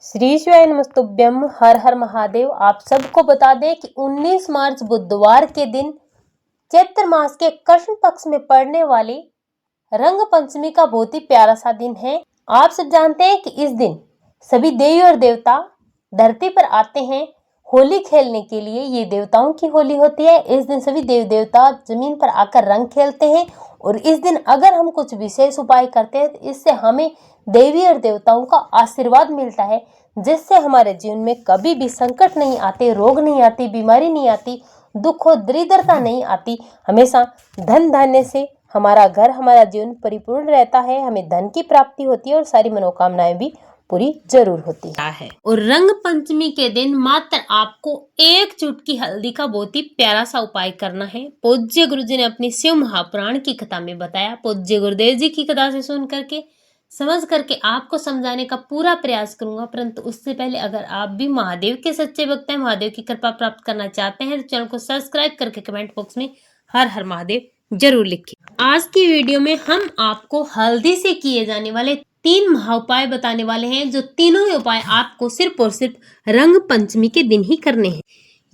श्री शिवाय नमस्तुभ्यम। हर हर महादेव। आप सबको बता दें कि 19 मार्च बुधवार के दिन चैत्र मास के कृष्ण पक्ष में पड़ने वाली रंग पंचमी का बहुत ही प्यारा सा दिन है। आप सब जानते हैं कि इस दिन सभी देवी और देवता धरती पर आते हैं होली खेलने के लिए। ये देवताओं की होली होती है। इस दिन सभी देवी देवता जमीन पर आकर रंग खेलते हैं और इस दिन अगर हम कुछ विशेष उपाय करते हैं तो इससे हमें देवी और देवताओं का आशीर्वाद मिलता है, जिससे हमारे जीवन में कभी भी संकट नहीं आते, रोग नहीं आती, बीमारी नहीं आती, दुख और दरिद्रता नहीं आती। हमेशा धन धान्य से हमारा घर, हमारा जीवन परिपूर्ण रहता है। हमें धन की प्राप्ति होती है और सारी मनोकामनाएं भी पूरी जरूर होती है। और रंग पंचमी के दिन मात्र आपको एक चुटकी हल्दी का बहुत ही प्यारा सा उपाय करना है। पूज्य गुरु जी ने अपनी शिव महापुराण की कथा में बताया। पूज्य गुरुदेव जी की कथा से सुन करके समझ करके आपको समझाने का पूरा प्रयास करूंगा, परंतु उससे पहले अगर आप भी महादेव के सच्चे भक्त हैं, महादेव की कृपा प्राप्त करना चाहते हैं तो चैनल को सब्सक्राइब करके कमेंट बॉक्स में हर हर महादेव जरूर लिखिए। आज की वीडियो में हम आपको हल्दी से किए जाने वाले 3 महाउपाय बताने वाले हैं, जो तीनों ही उपाय आपको सिर्फ और सिर्फ रंग पंचमी के दिन ही करने हैं।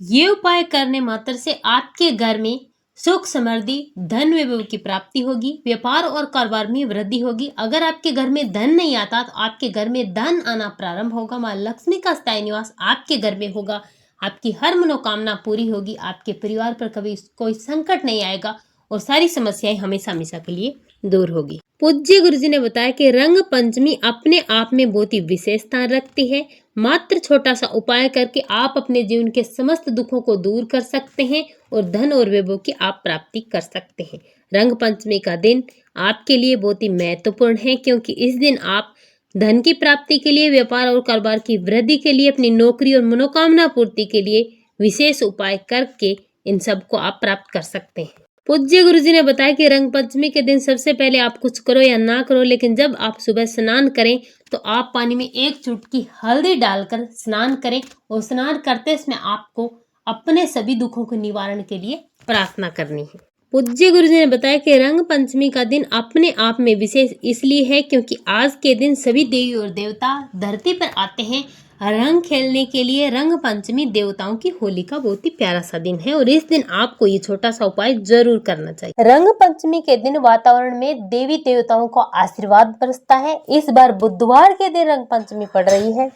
ये उपाय करने मात्र से आपके घर में सुख समृद्धि, धन वैभव की प्राप्ति होगी, व्यापार और कारोबार में वृद्धि होगी। अगर आपके घर में धन नहीं आता तो आपके घर में धन आना प्रारंभ होगा। माँ लक्ष्मी का स्थायी निवास आपके घर में होगा। आपकी हर मनोकामना पूरी होगी। आपके परिवार पर कभी कोई संकट नहीं आएगा और सारी समस्याएं हमेशा हमेशा के लिए दूर होगी। पूज्य गुरु जी ने बताया कि रंग पंचमी अपने आप में बहुत ही विशेष स्थान रखती है। मात्र छोटा सा उपाय करके आप अपने जीवन के समस्त दुखों को दूर कर सकते हैं और धन और वैभव की आप प्राप्ति कर सकते हैं। रंग पंचमी का दिन आपके लिए बहुत ही महत्वपूर्ण है, क्योंकि इस दिन आप धन की प्राप्ति के लिए, व्यापार और कारोबार की वृद्धि के लिए, अपनी नौकरी और मनोकामना पूर्ति के लिए विशेष उपाय करके इन सब को आप प्राप्त कर सकते हैं। पूज्य गुरु जी ने बताया कि रंग पंचमी के दिन सबसे पहले आप कुछ करो या ना करो, लेकिन जब आप सुबह स्नान करें तो आप पानी में एक चुटकी हल्दी डालकर स्नान करें और स्नान करते समय आपको अपने सभी दुखों के निवारण के लिए प्रार्थना करनी है। पूज्य गुरु जी ने बताया कि रंग पंचमी का दिन अपने आप में विशेष इसलिए है क्योंकि आज के दिन सभी देवी और देवता धरती पर आते हैं रंग खेलने के लिए। रंग पंचमी देवताओं की होली का बहुत ही प्यारा सा दिन है और इस दिन आपको ये छोटा सा उपाय जरूर करना चाहिए। रंग पंचमी के दिन वातावरण में देवी देवताओं का आशीर्वाद बरसता है। इस बार बुधवार के दिन रंग पंचमी पड़ रही है।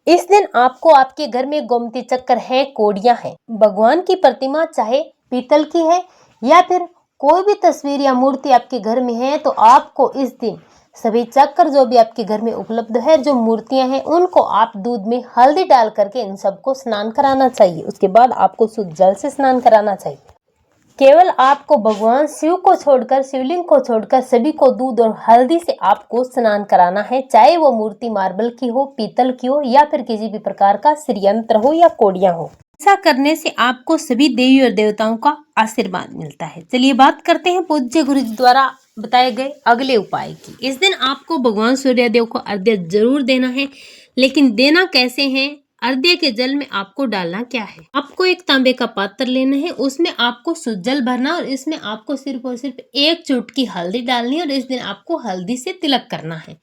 इस दिन आपको आपके घर में गोमती चक्र है, कोड़ियां हैं, भगवान की प्रतिमा चाहे पीतल की है या फिर कोई भी तस्वीर या मूर्ति आपके घर में है, तो आपको इस दिन सभी चक्र जो भी आपके घर में उपलब्ध है, जो मूर्तियां हैं, उनको आप दूध में हल्दी डाल करके इन सबको स्नान कराना चाहिए। उसके बाद आपको शुद्ध जल से स्नान कराना चाहिए। केवल आपको भगवान शिव को छोड़कर, शिवलिंग को छोड़कर सभी को दूध और हल्दी से आपको स्नान कराना है, चाहे वो मूर्ति मार्बल की हो, पीतल की हो या फिर किसी भी प्रकार का श्रीयंत्र हो या कोड़ियां हो। ऐसा करने से आपको सभी देवी और देवताओं का आशीर्वाद मिलता है। चलिए बात करते हैं पूज्य गुरु जी द्वारा बताए गए अगले उपाय की। इस दिन आपको भगवान सूर्यदेव को अर्घ्य जरूर देना है, लेकिन देना कैसे है? अर्घ्य के जल में आपको डालना क्या है? आपको एक तांबे का पात्र लेना है, उसमें आपको शुद्ध जल भरना और इसमें आपको सिर्फ और सिर्फ एक चुटकी हल्दी डालनी है और इस दिन आपको हल्दी से तिलक करना है।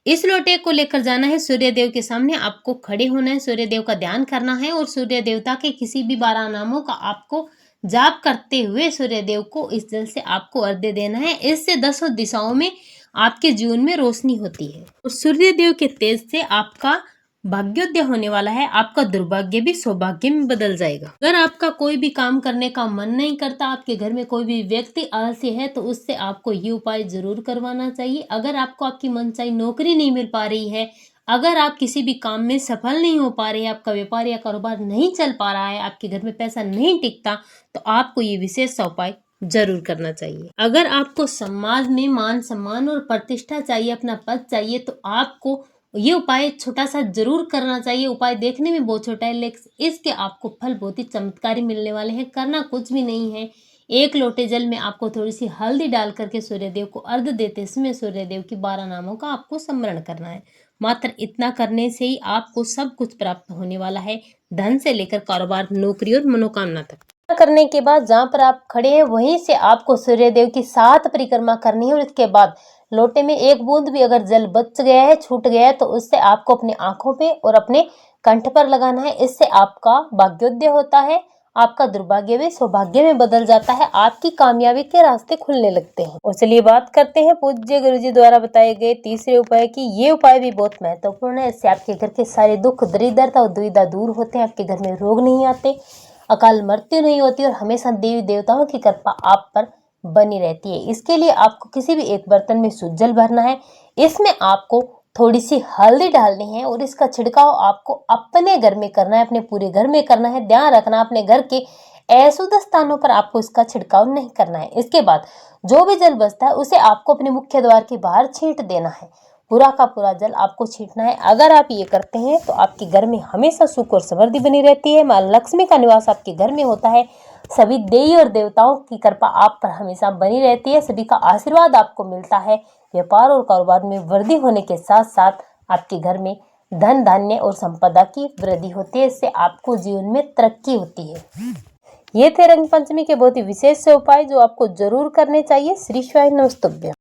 इस लोटे को लेकर जाना है सूर्यदेव के सामने, आपको खड़े होना है, सूर्यदेव का ध्यान करना है और सूर्य देवता के किसी भी 12 नामों का आपको जाप करते हुए सूर्यदेव को इस जल से आपको अर्घ्य देना है। इससे 10 दिशाओं में आपके जीवन में रोशनी होती है और सूर्यदेव के तेज से आपका भाग्योदय होने वाला है। आपका दुर्भाग्य भी सौभाग्य में बदल जाएगा। अगर आपका कोई भी काम करने का मन नहीं करता, आपके घर में कोई भी व्यक्ति आलसी है, तो उससे आपको ये उपाय जरूर करवाना चाहिए। अगर आपको आपकी मनचाही नौकरी नहीं मिल पा रही है, अगर आप किसी भी काम में सफल नहीं हो पा रहे हैं, आपका व्यापार या कारोबार नहीं चल पा रहा है, आपके घर में पैसा नहीं टिकता, तो आपको ये विशेष उपाय जरूर करना चाहिए। अगर आपको समाज में मान सम्मान और प्रतिष्ठा चाहिए, अपना पद चाहिए, तो आपको ये उपाय छोटा सा जरूर करना चाहिए। उपाय देखने में बहुत छोटा है, लेकिन इसके आपको फल बहुत ही चमत्कारी मिलने वाले हैं। करना कुछ भी नहीं है, एक लोटे जल में आपको थोड़ी सी हल्दी डाल करके सूर्यदेव को अर्घ्य देते समय सूर्यदेव की 12 नामों का आपको स्मरण करना है। मात्र इतना करने से ही आपको सब कुछ प्राप्त होने वाला है, धन से लेकर कारोबार, नौकरी और मनोकामना तक। करने के बाद जहाँ पर आप खड़े हैं वहीं से आपको सूर्यदेव की 7 परिक्रमा करनी है और इसके बाद लोटे में एक बूंद भी अगर जल बच गया है, छूट गया है, तो उससे आपको अपनी आंखों पे और अपने कंठ पर लगाना है। इससे आपका भाग्योदय होता है, आपका दुर्भाग्य भी सौभाग्य में बदल जाता है, आपकी कामयाबी के रास्ते खुलने लगते हैं। और चलिए बात करते हैं पूज्य गुरुजी द्वारा बताए गए तीसरे उपाय की। ये उपाय भी बहुत महत्वपूर्ण है। इससे आपके घर के सारे दुख, दरिद्रता और दुविधा दूर होते हैं, आपके घर में रोग नहीं आते, अकाल मृत्यु नहीं होती और हमेशा देवी देवताओं की कृपा आप पर बनी रहती है। इसके लिए आपको किसी भी एक बर्तन में शुद्ध जल भरना है, इसमें आपको थोड़ी सी हल्दी डालनी है और इसका छिड़काव आपको अपने घर में करना है, अपने पूरे घर में करना है। ध्यान रखना, अपने घर के अशुद्ध स्थानों पर आपको इसका छिड़काव नहीं करना है। इसके बाद जो भी जल बचता है उसे आपको अपने मुख्य द्वार के बाहर छींट देना है। पूरा का पूरा जल आपको छींटना है। अगर आप ये करते हैं तो आपके घर में हमेशा सुख और समृद्धि बनी रहती है। मां लक्ष्मी का निवास आपके घर में होता है। सभी देवी और देवताओं की कृपा आप पर हमेशा बनी रहती है। सभी का आशीर्वाद आपको मिलता है। व्यापार और कारोबार में वृद्धि होने के साथ साथ आपके घर में धन धान्य और संपदा की वृद्धि होती है। इससे आपको जीवन में तरक्की होती है। ये थे रंग पंचमी के बहुत ही विशेष से उपाय जो आपको जरूर करने चाहिए। श्री शिवाय नमस्तुभ्यं।